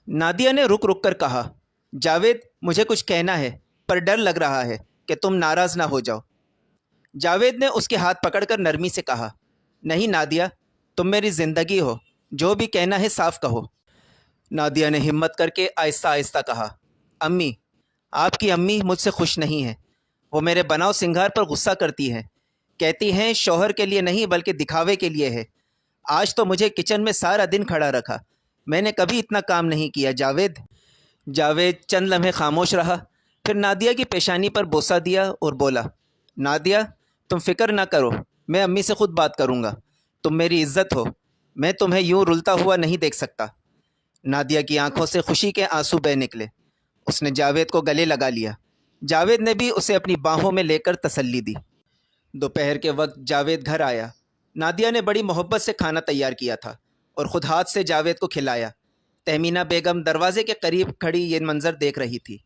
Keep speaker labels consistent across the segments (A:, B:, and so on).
A: Nadia نے رک رک کر کہا، جاوید مجھے کچھ کہنا ہے پر ڈر لگ رہا ہے کہ تم ناراض نہ ہو جاؤ۔ جاوید نے اس کے ہاتھ پکڑ کر نرمی سے کہا، نہیں نادیہ، تم میری زندگی ہو، جو بھی کہنا ہے صاف کہو۔ نادیہ نے ہمت کر کے آہستہ آہستہ کہا، امی، آپ کی امی مجھ سے خوش نہیں ہے۔ وہ میرے بناؤ سنگھار پر غصہ کرتی ہیں، کہتی ہیں شوہر کے لیے نہیں بلکہ دکھاوے کے لیے ہے۔ آج تو مجھے کچن میں سارا دن کھڑا رکھا، میں نے کبھی اتنا کام نہیں کیا جاوید۔ جاوید چند لمحے خاموش رہا، پھر نادیہ کی پیشانی پر بوسہ دیا اور بولا، نادیہ تم فکر نہ کرو، میں امی سے خود بات کروں گا۔ تم میری عزت ہو، میں تمہیں یوں رلتا ہوا نہیں دیکھ سکتا۔ نادیہ کی آنکھوں سے خوشی کے آنسو بہہ نکلے۔ اس نے جاوید کو گلے لگا لیا۔ جاوید نے بھی اسے اپنی باہوں میں لے کر تسلی دی۔ دوپہر کے وقت جاوید گھر آیا۔ نادیہ نے بڑی محبت سے کھانا تیار کیا تھا اور خود ہاتھ سے جاوید کو کھلایا۔ تہمینہ بیگم دروازے کے قریب کھڑی یہ منظر دیکھ رہی تھی۔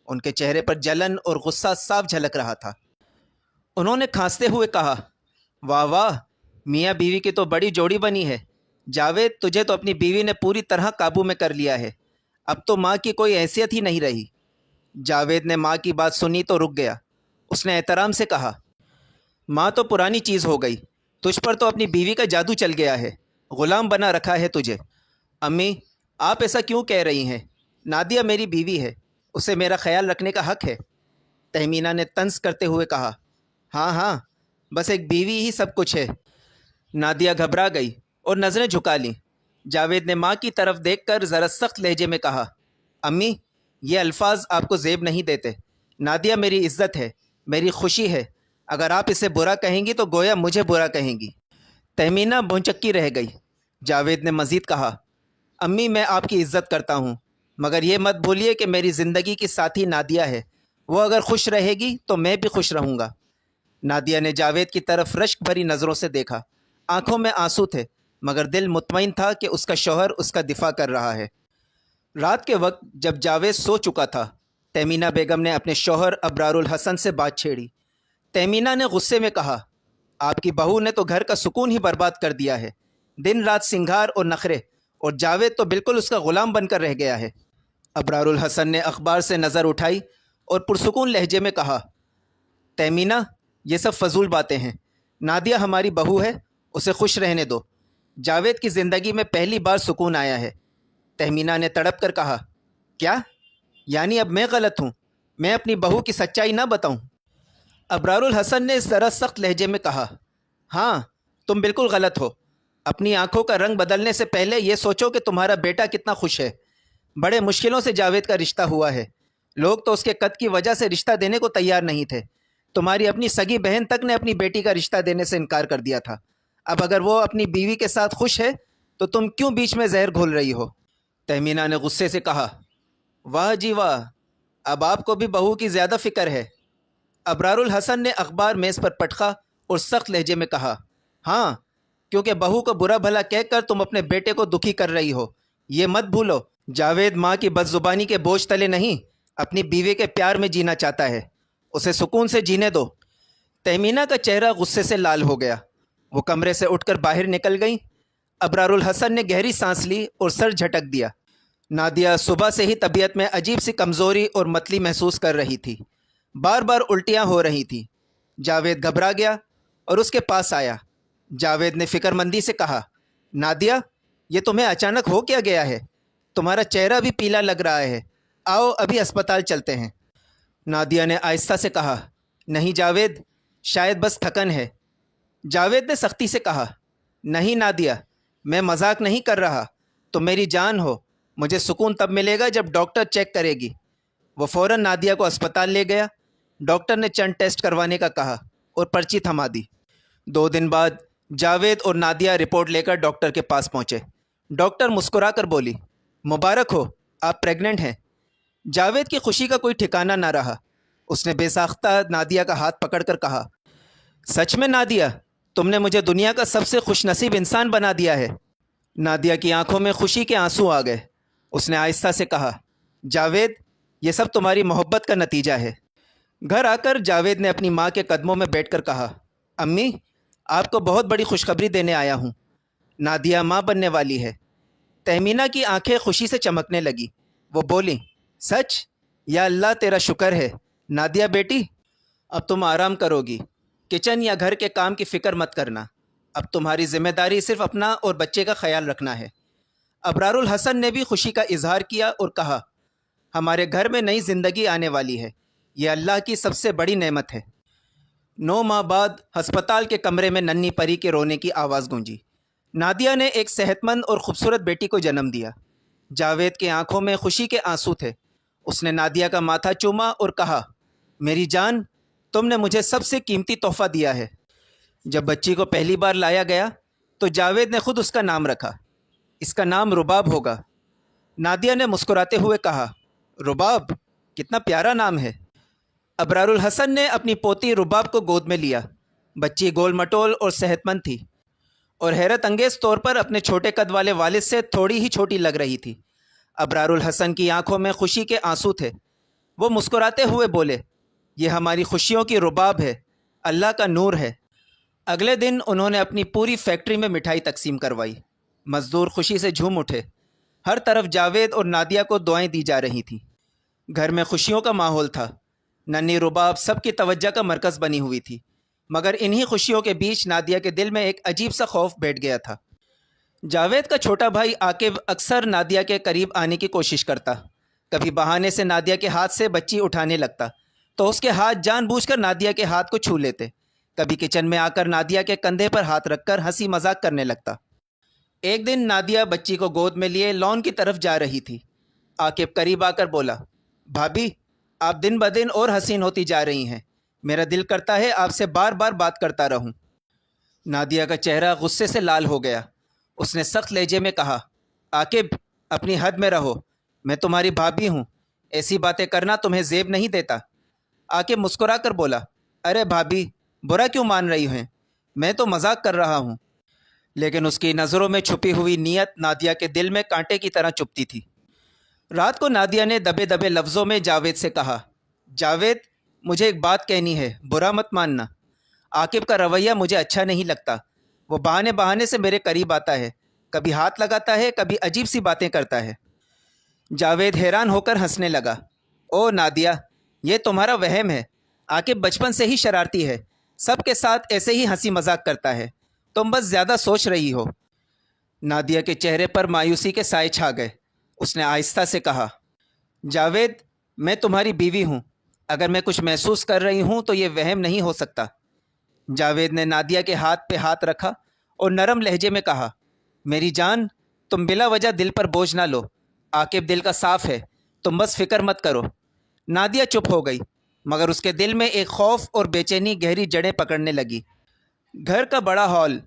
A: ان کے چہرے پر جلن اور غصہ صاف جھلک رہا تھا۔ انہوں نے کھانستے ہوئے کہا، واہ واہ، میاں بیوی کی تو بڑی جوڑی بنی ہے۔ جاوید، تجھے تو اپنی بیوی نے پوری طرح قابو میں کر لیا ہے، اب تو ماں کی کوئی حیثیت ہی نہیں رہی۔ جاوید نے ماں کی بات سنی تو رک گیا۔ اس نے احترام سے کہا، ماں تو پرانی چیز ہو گئی، تجھ پر تو اپنی بیوی کا جادو چل گیا ہے، غلام بنا رکھا ہے تجھے۔ امی، آپ ایسا کیوں کہہ رہی ہیں؟ نادیہ میری بیوی ہے، اسے میرا خیال رکھنے کا حق ہے۔ تہمینہ نے طنز کرتے ہوئے کہا، ہاں ہاں، بس ایک بیوی ہی سب کچھ ہے۔ نادیہ گھبرا گئی اور نظریں جھکا لیں۔ جاوید نے ماں کی طرف دیکھ کر ذرا سخت لہجے میں کہا، امی، یہ الفاظ آپ کو زیب نہیں دیتے۔ نادیہ میری عزت ہے، میری خوشی ہے، اگر آپ اسے برا کہیں گی تو گویا مجھے برا کہیں گی۔ تہمینہ بھونچکی رہ گئی۔ جاوید نے مزید کہا، امی، میں آپ کی عزت کرتا ہوں، مگر یہ مت بھولیے کہ میری زندگی کی ساتھی نادیہ ہے، وہ اگر خوش رہے گی تو میں بھی خوش رہوں گا۔ نادیہ نے جاوید کی طرف رشک بھری نظروں سے دیکھا۔ آنکھوں میں آنسو تھے، مگر دل مطمئن تھا کہ اس کا شوہر اس کا دفاع کر رہا ہے۔ رات کے وقت جب جاوید سو چکا تھا، تہمینہ بیگم نے اپنے شوہر ابرار الحسن سے بات چھیڑی۔ تہمینہ نے غصے میں کہا، آپ کی بہو نے تو گھر کا سکون ہی برباد کر دیا ہے، دن رات سنگھار اور نخرے، اور جاوید تو بالکل اس کا غلام بن کر رہ گیا ہے۔ ابرار الحسن نے اخبار سے نظر اٹھائی اور پرسکون لہجے میں کہا، تہمینہ، یہ سب فضول باتیں ہیں، نادیہ ہماری بہو ہے، اسے خوش رہنے دو۔ جاوید کی زندگی میں پہلی بار سکون آیا ہے۔ تہمینہ نے تڑپ کر کہا، کیا؟ یعنی اب میں غلط ہوں، میں اپنی بہو کی سچائی نہ بتاؤں؟ ابرار الحسن نے ذرا سخت لہجے میں کہا، ہاں، تم بالکل غلط ہو۔ اپنی آنکھوں کا رنگ بدلنے سے پہلے یہ سوچو کہ تمہارا بیٹا کتنا خوش ہے۔ بڑے مشکلوں سے جاوید کا رشتہ ہوا ہے، لوگ تو اس کے قد کی وجہ سے رشتہ دینے کو تیار نہیں تھے۔ تمہاری اپنی سگی بہن تک نے اپنی بیٹی کا رشتہ دینے سے انکار کر دیا تھا۔ اب اگر وہ اپنی بیوی کے ساتھ خوش ہے تو تم کیوں بیچ میں زہر گھول رہی ہو؟ تہمینہ نے غصے سے کہا، واہ جی واہ، اب آپ کو بھی بہو کی زیادہ فکر ہے۔ ابرار الحسن نے اخبار میز پر پٹخا اور سخت لہجے میں کہا، ہاں، کیونکہ بہو کو برا بھلا کہہ کر تم اپنے بیٹے کو دکھی کر رہی ہو، یہ مت بھولو۔ جاوید ماں کی بد زبانی کے بوجھ تلے نہیں، اپنی بیوی کے پیار میں جینا چاہتا ہے، اسے سکون سے جینے دو۔ تہمینہ کا چہرہ غصے سے لال ہو گیا۔ وہ کمرے سے اٹھ کر باہر نکل گئیں۔ ابرار الحسن نے گہری سانس لی اور سر جھٹک دیا۔ نادیہ صبح سے ہی طبیعت میں عجیب سی کمزوری اور متلی محسوس کر رہی تھی، بار بار الٹیاں ہو رہی تھیں۔ جاوید گھبرا گیا اور اس کے پاس آیا۔ جاوید نے فکر مندی سے کہا، نادیہ، یہ تمہیں اچانک ہو کیا گیا ہے؟ تمہارا چہرہ بھی پیلا لگ رہا ہے، آؤ ابھی اسپتال چلتے ہیں۔ نادیہ نے آہستہ سے کہا، نہیں جاوید، شاید بس تھکن ہے۔ جاوید نے سختی سے کہا، نہیں نادیہ، میں مذاق نہیں کر رہا، تم میری جان ہو، مجھے سکون تب ملے گا جب ڈاکٹر چیک کرے گی۔ وہ فوراً نادیہ کو اسپتال لے گیا۔ ڈاکٹر نے چند ٹیسٹ کروانے کا کہا اور پرچی تھما دی۔ 2 دن بعد جاوید اور نادیہ رپورٹ لے کر ڈاکٹر کے پاس پہنچے۔ ڈاکٹر مسکرا کر بولی، مبارک ہو، آپ پریگننٹ ہیں۔ جاوید کی خوشی کا کوئی ٹھکانہ نہ رہا۔ اس نے بے ساختہ نادیہ کا ہاتھ پکڑ کر کہا، سچ میں نادیہ، تم نے مجھے دنیا کا سب سے خوش نصیب انسان بنا دیا ہے۔ نادیہ کی آنکھوں میں خوشی کے آنسو آ گئے۔ اس نے آہستہ سے کہا، جاوید، یہ سب تمہاری محبت کا نتیجہ ہے۔ گھر آ کر جاوید نے اپنی ماں کے قدموں میں بیٹھ کر کہا، امی، آپ کو بہت بڑی خوشخبری دینے آیا ہوں، نادیہ ماں بننے والی ہے۔ تہمینہ کی آنکھیں خوشی سے چمکنے لگی۔ وہ بولی، سچ؟ یا اللہ تیرا شکر ہے نادیہ بیٹی، اب تم آرام کرو گی، کچن یا گھر کے کام کی فکر مت کرنا، اب تمہاری ذمہ داری صرف اپنا اور بچے کا خیال رکھنا ہے۔ ابرار الحسن نے بھی خوشی کا اظہار کیا اور کہا، ہمارے گھر میں نئی زندگی آنے والی ہے، یہ اللہ کی سب سے بڑی نعمت ہے۔ 9 ماہ بعد ہسپتال کے کمرے میں ننھی پری کے رونے کی آواز گونجی۔ نادیہ نے ایک صحت مند اور خوبصورت بیٹی کو جنم دیا۔ جاوید کی آنکھوں میں خوشی کے آنسو تھے۔ اس نے نادیہ کا ماتھا چوما اور کہا، میری جان، تم نے مجھے سب سے قیمتی تحفہ دیا ہے۔ جب بچی کو پہلی بار لایا گیا تو جاوید نے خود اس کا نام رکھا۔ اس کا نام رباب ہوگا۔ نادیہ نے مسکراتے ہوئے کہا، رباب، کتنا پیارا نام ہے۔ ابرار الحسن نے اپنی پوتی رباب کو گود میں لیا۔ بچی گول مٹول اور صحت مند تھی، اور حیرت انگیز طور پر اپنے چھوٹے قد والے والد سے تھوڑی ہی چھوٹی لگ رہی تھی۔ ابرار الحسن کی آنکھوں میں خوشی کے آنسو تھے۔ وہ مسکراتے ہوئے بولے، یہ ہماری خوشیوں کی رباب ہے، اللہ کا نور ہے۔ اگلے دن انہوں نے اپنی پوری فیکٹری میں مٹھائی تقسیم کروائی۔ مزدور خوشی سے جھوم اٹھے۔ ہر طرف جاوید اور نادیہ کو دعائیں دی جا رہی تھیں۔ گھر میں خوشیوں کا ماحول تھا۔ ننھی رباب سب کی توجہ کا مرکز بنی ہوئی تھی، مگر انہی خوشیوں کے بیچ نادیہ کے دل میں ایک عجیب سا خوف بیٹھ گیا تھا۔ جاوید کا چھوٹا بھائی عاقب اکثر نادیہ کے قریب آنے کی کوشش کرتا۔ کبھی بہانے سے نادیہ کے ہاتھ سے بچی اٹھانے لگتا تو اس کے ہاتھ جان بوجھ کر نادیہ کے ہاتھ کو چھو لیتے۔ کبھی کچن میں آ کر نادیہ کے کندھے پر ہاتھ رکھ کر ہنسی مذاق کرنے لگتا۔ ایک دن نادیہ بچی کو گود میں لیے لان کی طرف جا رہی تھی۔ عاقب قریب آ کر بولا، بھابھی، آپ دن بدن اور حسین ہوتی جا رہی ہیں، میرا دل کرتا ہے آپ سے بار بار بات کرتا رہوں۔ نادیہ کا چہرہ غصے سے لال ہو گیا۔ اس نے سخت لہجے میں کہا، عاقب، اپنی حد میں رہو، میں تمہاری بھابھی ہوں، ایسی باتیں کرنا تمہیں زیب نہیں دیتا۔ عاقب مسکرا کر بولا، ارے بھابھی، برا کیوں مان رہی ہیں، میں تو مذاق کر رہا ہوں۔ لیکن اس کی نظروں میں چھپی ہوئی نیت نادیہ کے دل میں کانٹے کی طرح چبھتی تھی۔ رات کو نادیہ نے دبے دبے لفظوں میں جاوید سے کہا، جاوید، مجھے ایک بات کہنی ہے، برا مت ماننا۔ عاقب کا رویہ مجھے اچھا نہیں لگتا، وہ بہانے بہانے سے میرے قریب آتا ہے، کبھی ہاتھ لگاتا ہے، کبھی عجیب سی باتیں کرتا ہے۔ جاوید حیران ہو کر ہنسنے لگا، او نادیہ، یہ تمہارا وہم ہے، عاقب بچپن سے ہی شرارتی ہے، سب کے ساتھ ایسے ہی ہنسی مذاق کرتا ہے، تم بس زیادہ سوچ رہی ہو۔ نادیہ کے چہرے پر مایوسی کے سائے چھا گئے۔ اس نے آہستہ سے کہا، جاوید، میں تمہاری بیوی ہوں، اگر میں کچھ محسوس کر رہی ہوں تو یہ وہم نہیں ہو سکتا۔ جاوید نے نادیہ کے ہاتھ پہ ہاتھ رکھا اور نرم لہجے میں کہا، میری جان، تم بلا وجہ دل پر بوجھ نہ لو، عاقب دل کا صاف ہے، تم بس فکر مت کرو۔ نادیہ چپ ہو گئی، مگر اس کے دل میں ایک خوف اور بے چینی گہری جڑیں پکڑنے لگی۔ گھر کا بڑا ہال،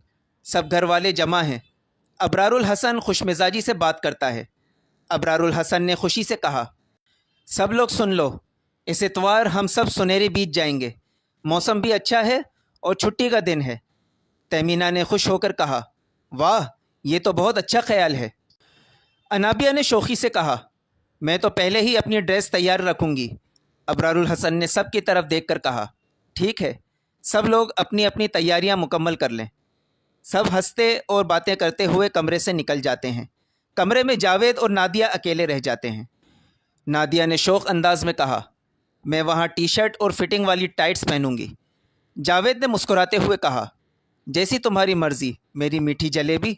A: سب گھر والے جمع ہیں۔ ابرار الحسن خوش مزاجی سے بات کرتا ہے۔ ابرار الحسن نے خوشی سے کہا، سب لوگ سن لو، اس اتوار ہم سب سنہری بیت جائیں گے، موسم بھی اچھا ہے اور چھٹی کا دن ہے۔ تہمینہ نے خوش ہو کر کہا، واہ، یہ تو بہت اچھا خیال ہے۔ انابیہ نے شوخی سے کہا، میں تو پہلے ہی اپنی ڈریس تیار رکھوں گی۔ ابرار الحسن نے سب کی طرف دیکھ کر کہا، ٹھیک ہے، سب لوگ اپنی اپنی تیاریاں مکمل کر لیں۔ سب ہنستے اور باتیں کرتے ہوئے کمرے سے نکل جاتے ہیں۔ کمرے میں جاوید اور نادیہ اکیلے رہ جاتے ہیں۔ نادیہ نے شوق انداز میں کہا، میں وہاں ٹی شرٹ اور فٹنگ والی ٹائٹس پہنوں گی۔ جاوید نے مسکراتے ہوئے کہا، جیسی تمہاری مرضی میری میٹھی جلیبی۔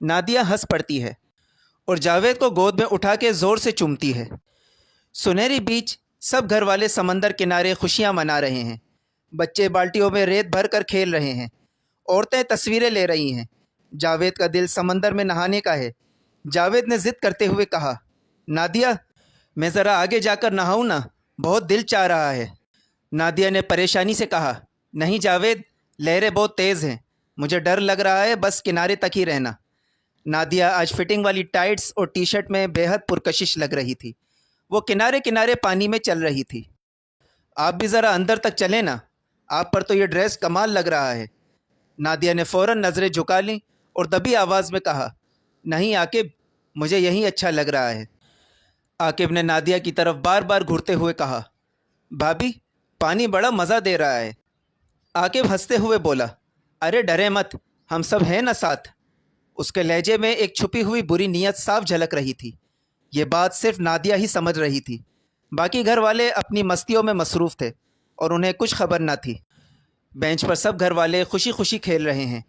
A: نادیہ ہنس پڑتی ہے اور جاوید کو گود میں اٹھا کے زور سے چومتی ہے۔ سنہری بیچ، سب گھر والے سمندر کنارے خوشیاں منا رہے ہیں۔ بچے بالٹیوں میں ریت بھر کر کھیل رہے ہیں، عورتیں تصویریں لے رہی ہیں۔ جاوید کا دل سمندر میں نہانے کا ہے۔ جاوید نے ضد کرتے ہوئے کہا، نادیہ، میں ذرا آگے جا کر نہاؤں نا، بہت دل چاہ رہا ہے۔ نادیہ نے پریشانی سے کہا، نہیں جاوید، لہریں بہت تیز ہیں، مجھے ڈر لگ رہا ہے، بس کنارے تک ہی رہنا۔ نادیہ آج فٹنگ والی ٹائٹس اور ٹی شرٹ میں بے حد پرکشش لگ رہی تھی۔ وہ کنارے کنارے پانی میں چل رہی تھی۔ آپ بھی ذرا اندر تک چلیں نا، آپ پر تو یہ ڈریس کمال لگ رہا ہے۔ نادیہ نے فوراً نظریں جھکا لیں اور دبی آواز میں کہا، نہیں عاقب، مجھے یہی اچھا لگ رہا ہے۔ عاقب نے نادیہ کی طرف بار بار گھرتے ہوئے کہا، بھابھی، پانی بڑا مزہ دے رہا ہے۔ عاقب ہنستے ہوئے بولا، ارے ڈرے مت، ہم سب ہیں نا ساتھ۔ اس کے لہجے میں ایک چھپی ہوئی بری نیت صاف جھلک رہی تھی۔ یہ بات صرف نادیہ ہی سمجھ رہی تھی۔ باقی گھر والے اپنی مستیوں میں مصروف تھے اور انہیں کچھ خبر نہ تھی۔ بینچ پر سب گھر والے خوشی خوشی کھیل رہے ہیں۔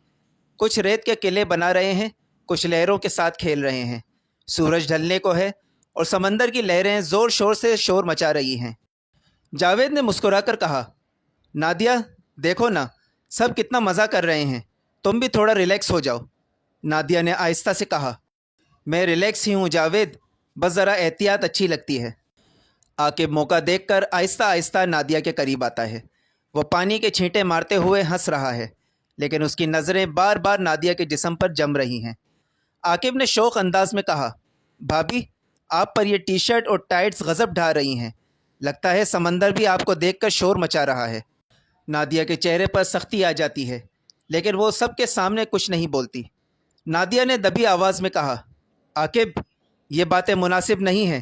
A: کچھ ریت کے قلعے بنا رہے ہیں، کچھ لہروں کے ساتھ کھیل رہے ہیں۔ سورج ڈھلنے کو ہے اور سمندر کی لہریں زور شور سے شور مچا رہی ہیں۔ جاوید نے مسکرا کر کہا، نادیہ دیکھو نا، سب کتنا مزہ کر رہے ہیں، تم بھی تھوڑا ریلیکس ہو جاؤ۔ نادیہ نے آہستہ سے کہا، میں ریلیکس ہی ہوں جاوید، بس ذرا احتیاط اچھی لگتی ہے۔ عاقب موقع دیکھ کر آہستہ آہستہ نادیہ کے قریب آتا ہے۔ وہ پانی کے چھینٹے مارتے ہوئے ہنس رہا ہے، لیکن اس کی نظریں بار بار نادیہ کے جسم پر جم رہی ہیں۔ عاقب نے شوق انداز میں کہا، بھابھی آپ پر یہ ٹی شرٹ اور ٹائٹس غضب ڈھا رہی ہیں، لگتا ہے سمندر بھی آپ کو دیکھ کر شور مچا رہا ہے۔ نادیہ کے چہرے پر سختی آ جاتی ہے، لیکن وہ سب کے سامنے کچھ نہیں بولتی۔ نادیہ نے دبی آواز میں کہا، عاقب یہ باتیں مناسب نہیں ہیں۔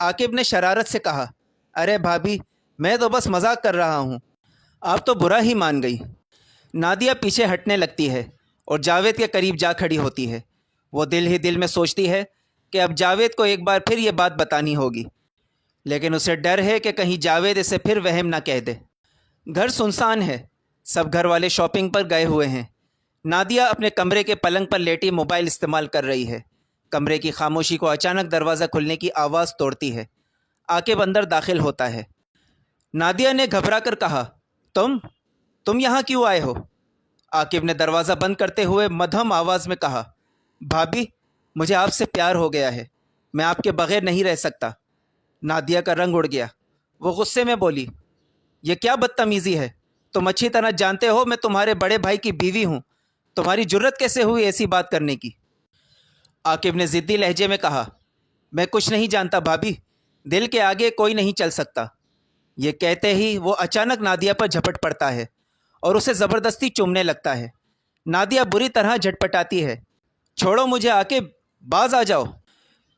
A: عاقب نے شرارت سے کہا، ارے بھابھی میں تو بس مذاق کر رہا ہوں، آپ تو برا ہی مان گئی۔ نادیہ پیچھے ہٹنے لگتی ہے اور جاوید کے قریب جا کھڑی ہوتی ہے۔ وہ دل ہی دل میں سوچتی ہے کہ اب جاوید کو ایک بار پھر یہ بات بتانی ہوگی، لیکن اسے ڈر ہے کہ کہیں جاوید اسے پھر وہم نہ کہہ دے۔ گھر سنسان ہے، سب گھر والے شاپنگ پر گئے ہوئے ہیں۔ نادیہ اپنے کمرے کے پلنگ پر لیٹی موبائل استعمال کر رہی ہے۔ کمرے کی خاموشی کو اچانک دروازہ کھلنے کی آواز توڑتی ہے۔ عاقب اندر داخل ہوتا ہے۔ نادیہ نے گھبرا کر کہا، تم یہاں کیوں آئے ہو؟ عاقب نے دروازہ بند کرتے ہوئے مدھم آواز میں کہا، بھابھی مجھے آپ سے پیار ہو گیا ہے، میں آپ کے بغیر نہیں رہ سکتا۔ نادیہ کا رنگ اڑ گیا۔ وہ غصے میں بولی، یہ کیا بدتمیزی ہے؟ تم اچھی طرح جانتے ہو میں تمہارے بڑے بھائی کی بیوی ہوں، تمہاری جرت کیسے ہوئی ایسی بات کرنے کی؟ عاقب نے ضدی لہجے میں کہا، میں کچھ نہیں جانتا بھابھی، دل کے آگے کوئی نہیں چل سکتا۔ یہ کہتے ہی وہ اچانک نادیہ پر جھپٹ پڑتا ہے اور اسے زبردستی چومنے لگتا ہے۔ نادیہ بری طرح جھٹپٹاتی ہے، چھوڑو مجھے عاقب، باز آ جاؤ۔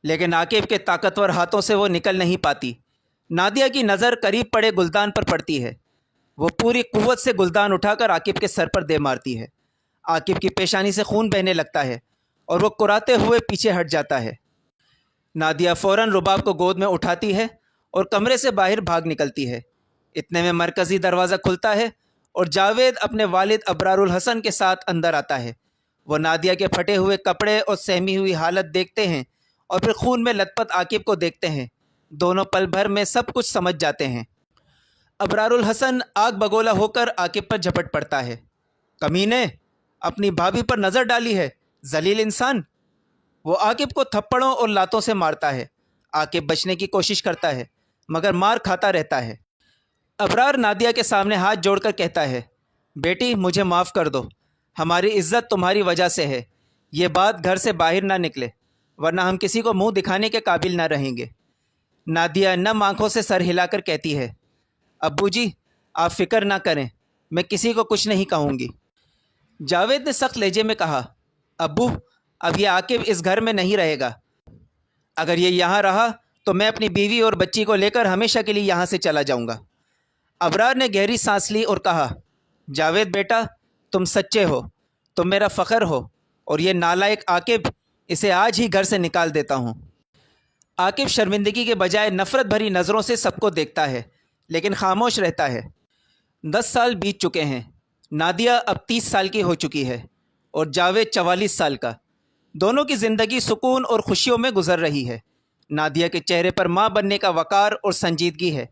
A: لیکن عاقب کے طاقتور ہاتھوں سے وہ نکل نہیں پاتی۔ نادیہ کی نظر قریب پڑے گلدان پر پڑتی ہے۔ وہ پوری قوت سے گلدان اٹھا کر عاقب کے سر پر دے مارتی ہے۔ عاقب کی پیشانی سے خون بہنے لگتا ہے اور وہ کراتے ہوئے پیچھے ہٹ جاتا ہے۔ نادیہ فوراً رباب کو گود میں اٹھاتی ہے اور کمرے سے باہر بھاگ نکلتی ہے۔ اتنے میں مرکزی دروازہ کھلتا ہے اور جاوید اپنے والد ابرار الحسن کے ساتھ اندر آتا ہے۔ وہ نادیہ کے پھٹے ہوئے کپڑے اور سہمی ہوئی حالت دیکھتے ہیں اور پھر خون میں لت پت عاقب کو دیکھتے ہیں۔ دونوں پل بھر میں سب کچھ سمجھ جاتے ہیں۔ ابرار الحسن آگ بگولا ہو کر عاقب پر جھپٹ پڑتا ہے۔ کمینے، اپنی بھابھی پر نظر ڈالی ہے، ذلیل انسان! وہ عاقب کو تھپڑوں اور لاتوں سے مارتا ہے۔ عاقب بچنے کی کوشش کرتا ہے مگر مار کھاتا رہتا ہے۔ ابرار نادیہ کے سامنے ہاتھ جوڑ کر کہتا ہے، بیٹی مجھے معاف کر دو، ہماری عزت تمہاری وجہ سے ہے، یہ بات گھر سے باہر نہ نکلے ورنہ ہم کسی کو منہ دکھانے کے قابل نہ رہیں گے۔ نادیہ نم آنکھوں سے سر ہلا کر کہتی ہے، ابو جی آپ فکر نہ کریں، میں کسی کو کچھ نہیں کہوں گی۔ جاوید نے سخت لہجے میں کہا، ابو اب یہ عاقب اس گھر میں نہیں رہے گا، اگر یہ یہاں رہا تو میں اپنی بیوی اور بچی کو لے کر ہمیشہ کے لیے یہاں سے چلا جاؤں گا۔ ابرار نے گہری سانس لی اور کہا، جاوید بیٹا تم سچے ہو، تم میرا فخر ہو، اور یہ نالائق عاقب، اسے آج ہی گھر سے نکال دیتا ہوں۔ عاقب شرمندگی کے بجائے نفرت بھری نظروں سے سب کو دیکھتا ہے لیکن خاموش رہتا ہے۔ 10 سال بیت چکے ہیں۔ نادیہ اب 30 سال کی ہو چکی ہے اور جاوید 44 سال کا۔ دونوں کی زندگی سکون اور خوشیوں میں گزر رہی ہے۔ نادیہ کے چہرے پر ماں بننے کا وقار اور سنجیدگی ہے،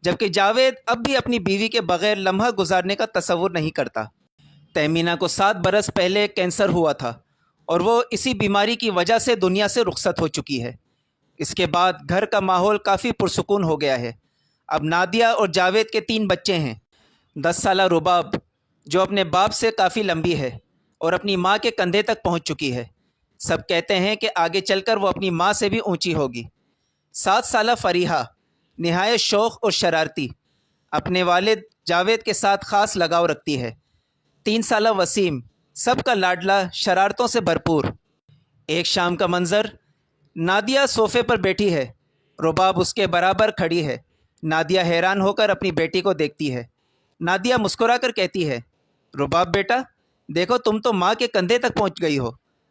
A: جبکہ جاوید اب بھی اپنی بیوی کے بغیر لمحہ گزارنے کا تصور نہیں کرتا۔ تہمینہ کو 7 برس پہلے کینسر ہوا تھا اور وہ اسی بیماری کی وجہ سے دنیا سے رخصت ہو چکی ہے۔ اس کے بعد گھر کا ماحول کافی پرسکون ہو گیا ہے۔ اب نادیہ اور جاوید کے 3 بچے ہیں۔ 10 سالہ رباب جو اپنے باپ سے کافی لمبی ہے اور اپنی ماں کے کندھے تک پہنچ چکی ہے۔ سب کہتے ہیں کہ آگے چل کر وہ اپنی ماں سے بھی اونچی ہوگی۔ 7 سالہ فریحہ نہایت شوخ اور شرارتی، اپنے والد جاوید کے ساتھ خاص لگاؤ رکھتی ہے۔ 3 سالہ وسیم سب کا لاڈلا، شرارتوں سے بھرپور۔ ایک شام کا منظر، نادیہ صوفے پر بیٹھی ہے، رباب اس کے برابر کھڑی ہے۔ نادیہ حیران ہو کر اپنی بیٹی کو دیکھتی ہے۔ نادیہ مسکرا کر کہتی ہے، رباب بیٹا دیکھو تم تو ماں کے کندھے تک پہنچ گئی ہو،